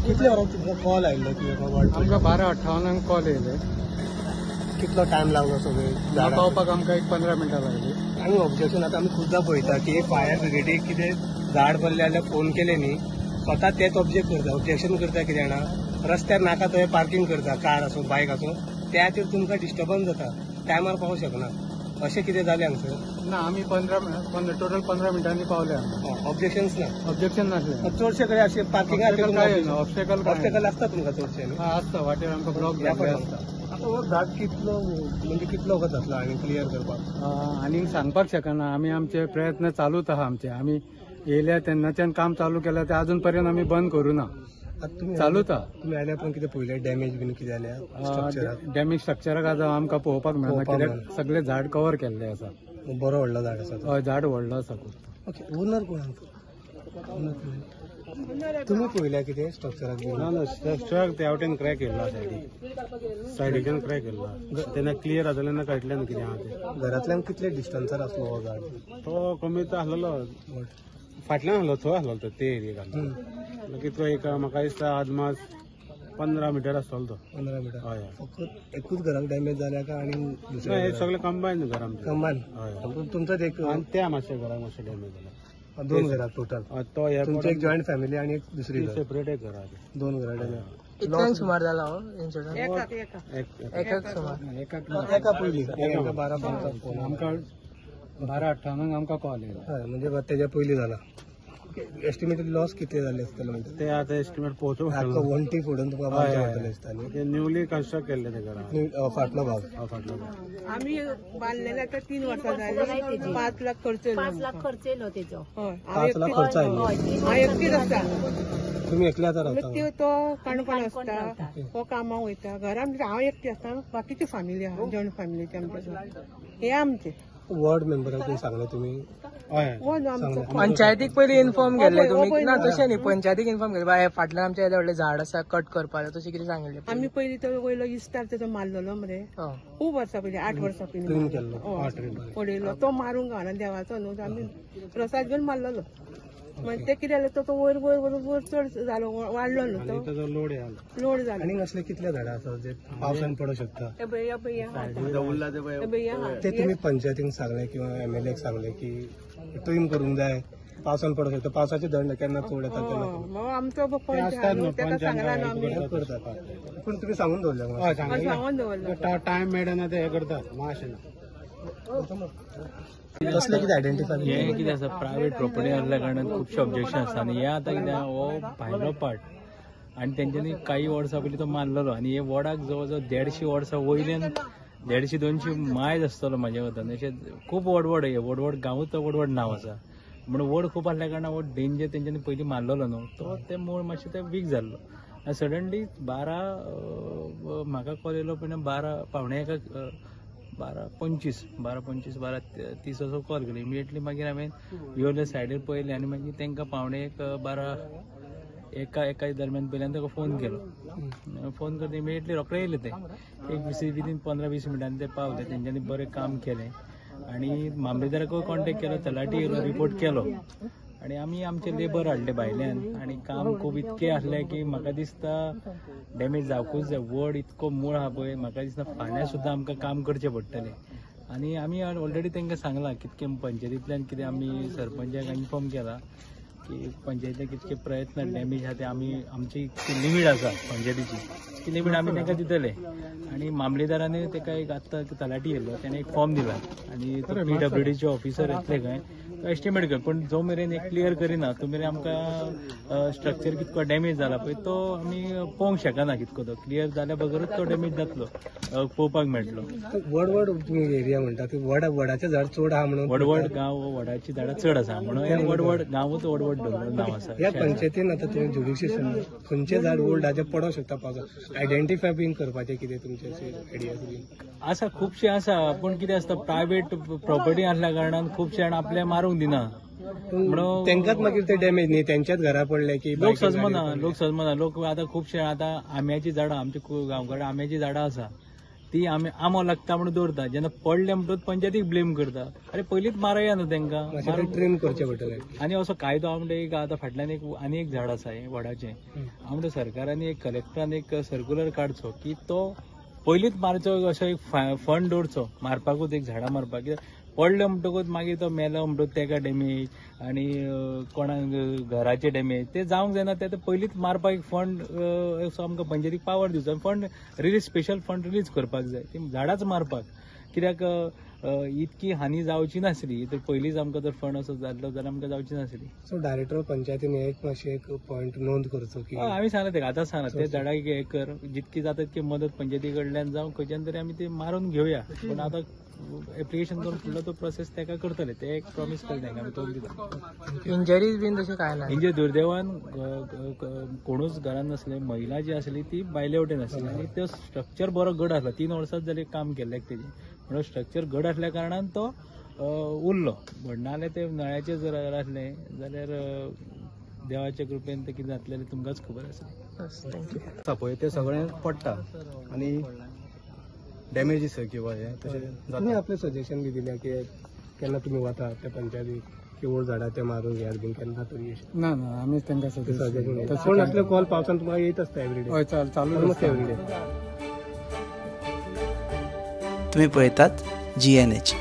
कितले वरांक तुमकां कॉल आयिल्लो की आमकां 12:58 कॉल येयले. कितलो टायम लागलो सगळे हांगा पावपाक आमकां एक 15 मिनटां लागली. आमी ऑब्जेक्शन आतां आमी खुद्दां पळयता की फायर ब्रिगेडीक कितें झाड पडलें जाल्यार फोन केले न्ही स्वता तेच ऑब्जेक्शन करता कितें जाणा रस्त्यार नाका थंय पार्किंग करता कार आसूं बायक आसूं त्या खातीर तुमकां डिस्टर्बन्स जाता टायमार पावूंक शकना अशें कितें जालें हांगसर ना आमी टोटल 15 मिनटांनी पावले. ऑब्जेक्शन्स ना ऑब्जेक्शन नासलें. चडशे कडेन अशें पार्किंगाक ऑब्स्टेकल आसता तुमकां चडशे न्ही आसता वाटेर आमकां ब्लॉक जाल्ले आसता. आतां हो झाड कितलो वगत जातलो आनी क्लियर करपाक आनीक सांगपाक शकना. आमी आमचे प्रयत्न चालूच आहा आमचे. आमी येयल्या तेन्नाच्यान काम चालू केल्या ते अजून पर्यंत आमी बंद करूं ना. चालूच आहा. तुमी आयल्या पण कितें पळयलें डॅमेज बीन कितें जाल्या डॅमेज स्ट्रक्चराक आतां आमकां पळोवपाक मेळना कित्याक सगळे झाड कव्हर केल्ले आसा. बरो व्हडलो झाड आसा हय झाड व्हडलो आसा खूब. ओके ओनर कोण तुमी पळयल्या कितें स्ट्रक्चराक ना स्ट्रक्चराक ते आवटेन क्रॅक येयल्लो सायडीच्यान क्रॅक येयल्लो. तेन्ना क्लियर जालें ना कळटलें ना कितें आहा तें. घरांतल्यान कितले डिस्टन्सार आसलो हो झाड तो कमीत आहलोलो फाटल्यान आहलो थंय आहलो तो ते एरियेक कितलो एक म्हाका दिसता अदमास 15 मिटर आसतलो तो. 15 मिटर हय फकत एकूच घराक डॅमेज जाल्या का आनी हे सगळे कंबायन घर आमचे. कमान हय तुमचोच एक आनी त्या मातशे घराक मातशे डॅमेज जाला. 2 घरां टोटल तो तुमची एक जॉईंट फॅमिली आणि एक दुसरी सेपरेट एक घर 2 घरां डॅमेज. कितल्यांक सुमार जाला हो इन्सिडंट? एकाक सुमार. एका पयलीं 12:05 फोन आमकां 12:58 आमकां कॉल येयलो. हय म्हणजे तेच्या पयलीं जाला. एस्टिमेटेड लॉस कितले जाले आसतले म्हणजे ते आता एस्टिमेट पोहोचूंक वंटी फोडून तुका वाटले दिसता न्ही. ते न्यूली कन्स्ट्रक्ट केल्ले ते घरा फाटलो भाग फाटलो भाग. आम्ही बांधलेले आता 3 वर्सां झाली. 5 लाख खर्च येयलो. 5 लाख खर्च येयलो तेजो. 5 लाख खर्च आयलो. हांव एकटीच आसा. तुम्ही एकले आतां रावता? तो काणकोण आसता हो कामाक वयता. घरान हांव एकटी आसता. बाकीची फॅमिली आहा जॉईंट फॅमिलीचे आमचे हे आमचे वॉर्ड मेंबराक सांगले तुम्ही? पंचायतीक पयलीं इन्फॉर्म केल्ले तुमी ना तशें न्ही पंचायतीक इन्फॉर्म केलें बाय फाटल्यान आमच्या येदे व्हडलें झाड आसा कट करपाक तशें कितें सांगिल्लें? आमी पयलीं तो वयलो इस्तार तेजो मारलेलो मरे खूब वर्सां पयलीं 8 वर्सां पयलीं पडयलो तो मारूंक गावना देवाचो न्हू आमी प्रसाद घेवन मारलेलो. म्हणजे ते कितें जालें तो वयर वयर वयर वयर चड जालो वाडलो न्हू तो लोड जालो. आनी असले कितले झाडां आसा जे पावसान पडूंक शकता? ते तुम्ही पंचायतीक सांगले किंवा MLAक सांगले की ट्रीम करूंक जाय पावसान पडूंक शकता पावसाचे दंड केन्ना चड येता तेन्ना आमचो ताका सांगला न्हू आमी करतात. पूण तुमी सांगून दवरल्या सांगून दवरलो टायम मेळना ते हे करतात मातशें कसले कितें आयडेंटिफाय हे कितें आसा प्रायवेट प्रॉपर्टी आसल्या कारणान खुबशे ऑब्जेक्शन आसा आनी हे आतां कितें हो भायलो पार्ट आनी तेंच्यांनी काही वर्सां पयलीं तो मारलेलो आनी हे वॉर्डाक जवळ जवळ 150 वर्सां वयल्यान 150-200 मायज आसतलो म्हाज्या वतान. अशें खूब व्हड हे व्हड गांवूच तो व्हड नांव आसा म्हणून व्हड खूब आसल्या कारणान हो डेंजर तेंच्यांनी पयलीं मारलेलो न्हू तो ते मूळ मातशें ते वीक जाल्लो आनी सडनली 12 म्हाका कॉल येयलो पण 12:25-12:30 असो कॉल केलो. इमिडिएटली मागीर हांवें येवले सायडीर पळयलें आनी मागीर तांकां 12:45 दरम्यान पयल्यान ताका फोन केलो. फोन करता इमिडिएटली रोखडे येयले ते एक विदीन 15-20 मिनटांनी ते पावले. तेंच्यांनी बरें काम केलें आनी मामलेदाराकूय कॉन्टेक्ट केलो तलाटी येयलो रिपोर्ट केलो आनी आमी आमचे लेबर हाडले भायल्यान आनी काम खूब इतकें आसलें की म्हाका दिसता डॅमेज जावकूच जाय. वड इतको मूळ आहा पळय म्हाका दिसता फाल्यां सुद्दां आमकां काम करचें पडटलें आनी आमी ऑलरेडी तांकां सांगलां कितकें पंचायतींतल्यान कितें आमी सरपंचाक इन्फॉर्म केलां की पंचायतीचे कितके प्रयत्न डॅमेज आहा ते आमी आमची लिमीट आसा पंचायतीची ती लिमीट आमी तांकां दितले आनी मामलेदारांनी ताका एक आत्तां तलाटी येयल्लो ताणें एक फॉर्म दिला आनी PWDचे ऑफिसर येतले खंय एस्टिमेट कर पण जो मेरेन एक क्लियर करिना तो मेरेन आमकां स्ट्रक्चर कितको डॅमेज जाला पळय तो आमी पळोवंक शकना कितको तो क्लियर जाल्या बगरच तो डॅमेज जातलो पळोवपाक मेळटलो. व्हड तुम्ही एरिया म्हणटा ती वडाचें झाड चड आहा म्हणून व्हड गांव वडाची झाडां चड आसा म्हणून हे व्हड गांवूच व्हड नांव आसा. ह्या पंचायतीन आतां तुमी ज्युडिशियन खंयचे झाड ओल्ड हाचे पडोंक शकता पावसाक आयडेंटिफाय बीन करपाचें कितें तुमचे आयडियाज बीन आसा खूबशे आसा पूण कितें आसता प्रायवेट प्रॉपर्टी आसल्या कारणान खुबशे जाण आपले मारूंक दिना म्हणून तेंकाच मागीर ते डॅमेज न्ही तेंच्याच घरा पडले की लोक सजमना लोक आतां खुबशे आतां आंब्याची झाडां आमच्या गांवकडे आंब्याची झाडां आसा ती आमो लागता म्हणून दवरता, जेन्ना पडले म्हणटूच पंचायतीक ब्लेम करता. अरे पयलींच मारया न्हू तांकां, ट्रेन करचे पडटले. आनी असो कायदो आमचे एक आतां फाटल्यान आनी एक झाड आसा हें वडाचें, आमच्या सरकारान एक कलेक्टरान एक सर्क्युलर काडचो की तो पयलींच मारचो, असो एक फंड दवरचो मारपाकूच, एक झाडां मारपाक. कित्याक पडले म्हणटकूच मागीर तो मेलो म्हणटकूच तेका डॅमेज आनी कोणाक घराचे डॅमेज ते जावंक जायना. ते पयलींच मारपाक एक फंड असो आमकां पंचायतीक पावर दिवचो, fund release, special fund release करपाक जाय ती झाडांच मारपाक. कित्याक इतकी हानी जावची नासली, तर पयलींच आमकां जर फंड असो जाल्लो जाल्यार आमकां जावची नासली. सो डायरेक्टर पंचायतीन एक मातशें एक पॉयंट नोंद करचो की आमी सांगला तेका, आतां सांगला ते झाडाक हें कर, जितकी जाता तितकी मदत पंचायती कडल्यान जावं खंयच्यान तरी आमी ते मारून घेवया. पूण आतां एप्लिकेशन करून फुडलो तो प्रोसेस तेका करतले, ते एक प्रॉमिस केले तांकां, आमी तो दिता. इंजरीज बीन तशें काय ना. म्हणजे दुर्दैवान कोणूच घरान नासले, महिला जी आसली ती बायले वटेन आसली आनी तो स्ट्रक्चर बरो घट आसलो. 3 वर्सांच जाली काम केल्ले तेजे, म्हणून स्ट्रक्चर घट आसल्या कारणान तो उरलो. बट नाल्यार ते नळ्याचे जर आसले जाल्यार देवाच्या कृपेन ते कितें जातलें तुमकांच खबर आसा. पळय ते सगळें पडटा आनी डॅमेजीस किंवा हे तशें तुमी आपलें सजेशन बी दिल्या की केन्ना तुमी वता त्या पंचायतीक की व्हड झाडां ते मारून घेयात बीन केन्ना तरी ना ना आमी तांकां सजेशन. कोण असले कॉल पावसान तुमकां येत आसता एवरीडे? हय चालू ऑलमोस्ट एवरीडे. तुम्ही पळयतात GNH.